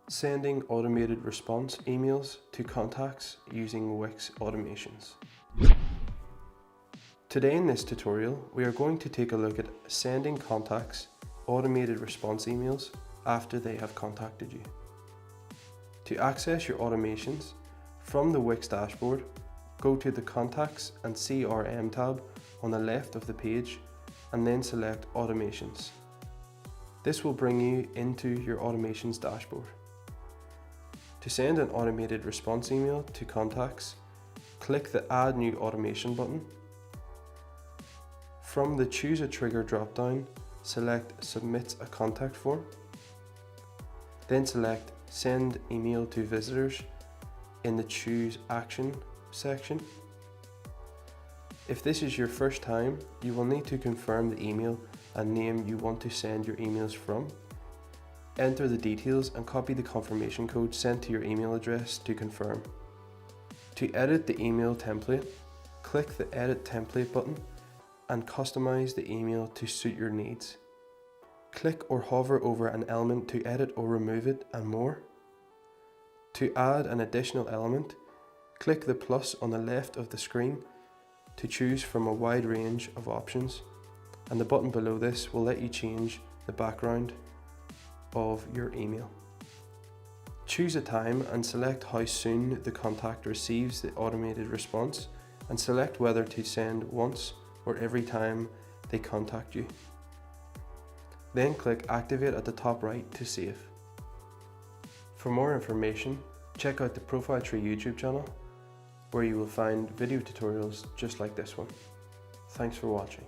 Sending automated response emails to contacts using Wix automations. Today in this tutorial, we are going to take a look at sending contacts automated response emails after they have contacted you. To access your automations, from the Wix dashboard, go to the Contacts and CRM tab on the left of the page and then select Automations. This will bring you into your automations dashboard. To send an automated response email to contacts, click the Add New Automation button. From the Choose a Trigger drop-down, select Submit a Contact Form. Then select Send Email to Visitors in the Choose Action section. If this is your first time, you will need to confirm the email and name you want to send your emails from. Enter the details and copy the confirmation code sent to your email address to confirm. To edit the email template, click the Edit Template button and customize the email to suit your needs. Click or hover over an element to edit or remove it and more. To add an additional element, click the plus on the left of the screen to choose from a wide range of options, and the button below this will let you change the background of your email. Choose a time and select how soon the contact receives the automated response, and select whether to send once or every time they contact you. Then click Activate at the top right to save. For more information, check out the ProfileTree YouTube channel, where you will find video tutorials just like this one. Thanks for watching.